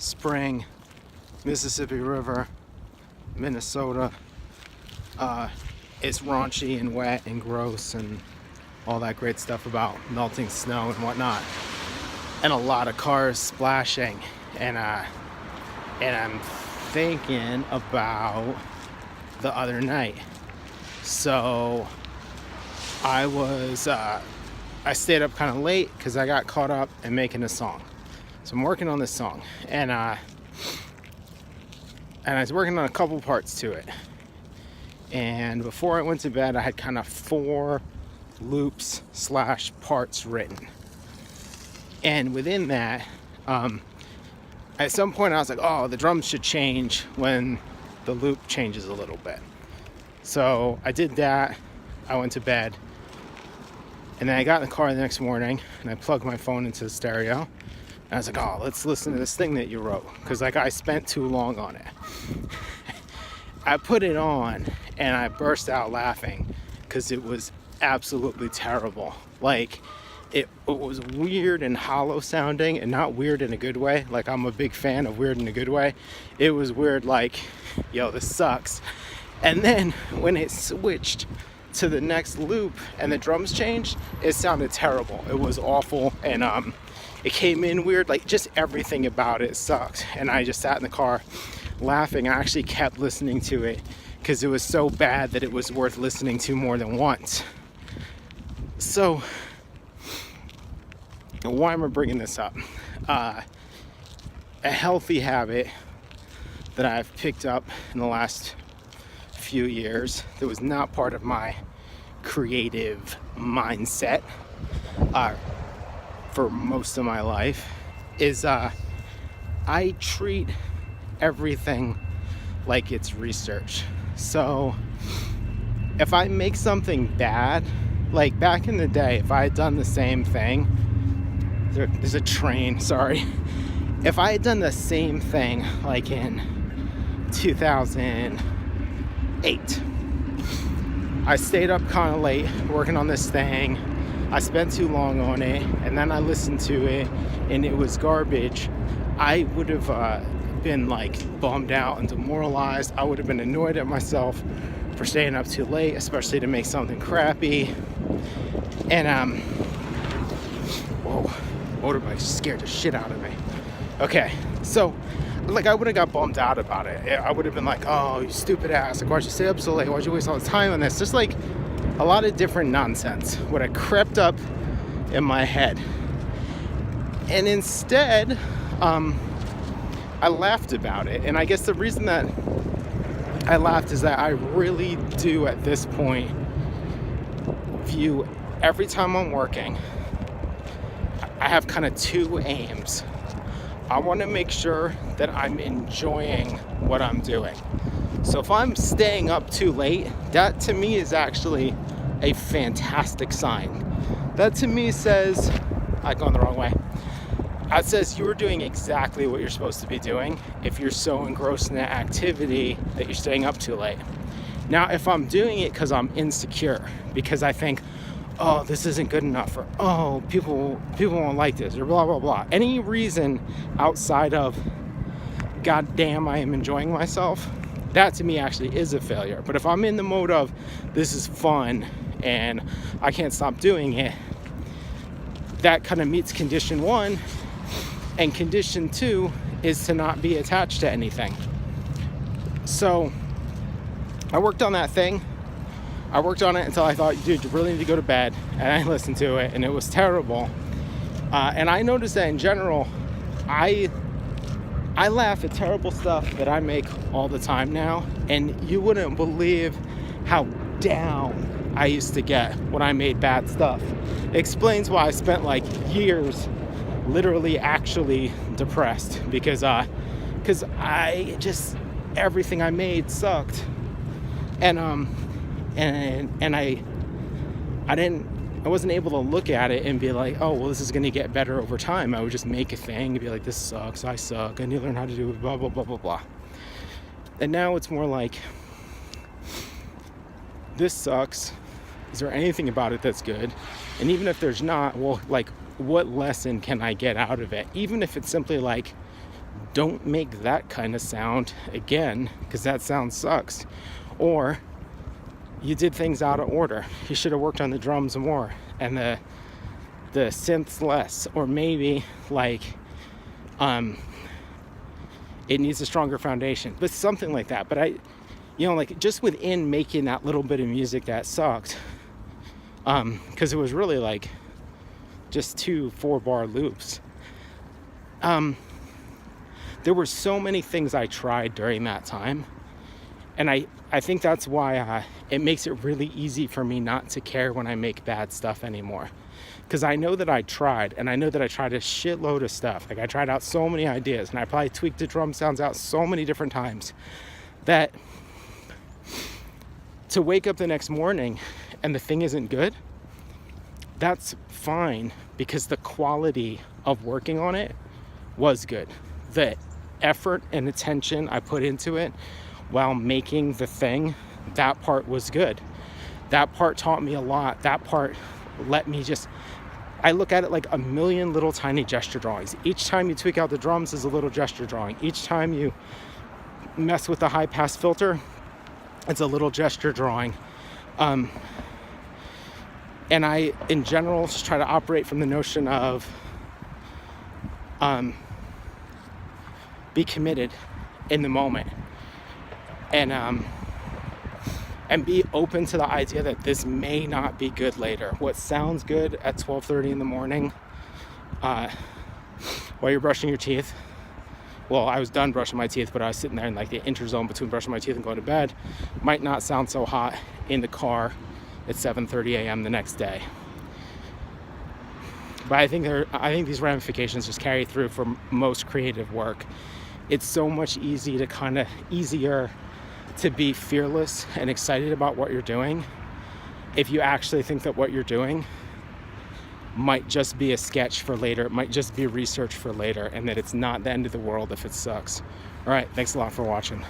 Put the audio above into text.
spring, Mississippi River, Minnesota. It's raunchy and wet and gross and all that great stuff about melting snow and whatnot, and a lot of cars splashing, and I'm thinking about the other night. So I stayed up kind of late because I got caught up in making a song. So I'm working on this song, and I was working on a couple parts to it. And before I went to bed, I had kind of 4 loops / parts written. And within that, at some point I was like, oh, the drums should change when the loop changes a little bit. So I did that. I went to bed. And then I got in the car the next morning and I plugged my phone into the stereo. And I was like, oh, let's listen to this thing that you wrote. Because I spent too long on it. I put it on and I burst out laughing because it was absolutely terrible. Like, it was weird and hollow sounding, and not weird in a good way. Like, I'm a big fan of weird in a good way. It was weird like, yo, this sucks. And then when it switched to the next loop and the drums changed, it sounded terrible. It was awful, and it came in weird. Like, just everything about it sucked. And I just sat in the car laughing. I actually kept listening to it because it was so bad that it was worth listening to more than once. So why am I bringing this up? A healthy habit that I've picked up in the last few years that was not part of my creative mindset for most of my life is I treat everything like it's research. So if I make something bad, like back in the day, if I had done the same thing, there's a train, sorry. If I had done the same thing like in 2008, I stayed up kind of late working on this thing. I spent too long on it, and then I listened to it and it was garbage. I would have been like bummed out and demoralized. I would have been annoyed at myself for staying up too late, especially to make something crappy. And whoa, motorbike scared the shit out of me. Okay, so like I would have got bummed out about it. I would have been like, oh, you stupid ass, like why'd you stay up so late, why'd you waste all the time on this? Just like a lot of different nonsense would have crept up in my head. And instead I laughed about it. And I guess the reason that I laughed is that I really do at this point view every time I'm working, I have kind of 2 aims. I want to make sure that I'm enjoying what I'm doing. So if I'm staying up too late, that to me is actually a fantastic sign. That to me says, I've gone the wrong way. That says you're doing exactly what you're supposed to be doing if you're so engrossed in that activity that you're staying up too late. Now, if I'm doing it because I'm insecure, because I think, oh, this isn't good enough, or oh, people won't like this, or blah, blah, blah. Any reason outside of, God damn, I am enjoying myself, that to me actually is a failure. But if I'm in the mode of, this is fun and I can't stop doing it, that kind of meets condition 1. And condition 2 is to not be attached to anything. So I worked on that thing. I worked on it until I thought, dude, you really need to go to bed. And I listened to it and it was terrible. And I noticed that in general, I laugh at terrible stuff that I make all the time now. And you wouldn't believe how down I used to get when I made bad stuff. It explains why I spent like years literally actually depressed because I just, everything I made sucked. And I wasn't able to look at it and be like, oh, well, this is going to get better over time. I would just make a thing and be like, this sucks, I suck, I need to learn how to do it, blah, blah, blah, blah, blah. And now it's more like, this sucks. Is there anything about it that's good? And even if there's not, well, like, what lesson can I get out of it? Even if it's simply like, don't make that kind of sound again, because that sound sucks. Or you did things out of order. You should have worked on the drums more and the synths less. Or maybe like it needs a stronger foundation, but something like that. But like just within making that little bit of music that sucked, because it was really like just 2 4-bar loops. There were so many things I tried during that time, and I think that's why it makes it really easy for me not to care when I make bad stuff anymore, because I know that I tried, and I know that I tried a shitload of stuff. Like I tried out so many ideas, and I probably tweaked the drum sounds out so many different times that to wake up the next morning and the thing isn't good, that's fine, because the quality of working on it was good. The effort and attention I put into it while making the thing, that part was good. That part taught me a lot. That part let me I look at it like a million little tiny gesture drawings. Each time you tweak out the drums is a little gesture drawing. Each time you mess with the high pass filter, it's a little gesture drawing. And I, in general, just try to operate from the notion of be committed in the moment, and be open to the idea that this may not be good later. What sounds good at 12:30 in the morning while you're brushing your teeth, well, I was done brushing my teeth, but I was sitting there in like the interzone between brushing my teeth and going to bed, might not sound so hot in the car at 7:30 a.m. the next day. But I think these ramifications just carry through for most creative work. It's so much easier to be fearless and excited about what you're doing if you actually think that what you're doing might just be a sketch for later, it might just be research for later, and that it's not the end of the world if it sucks. All right, thanks a lot for watching.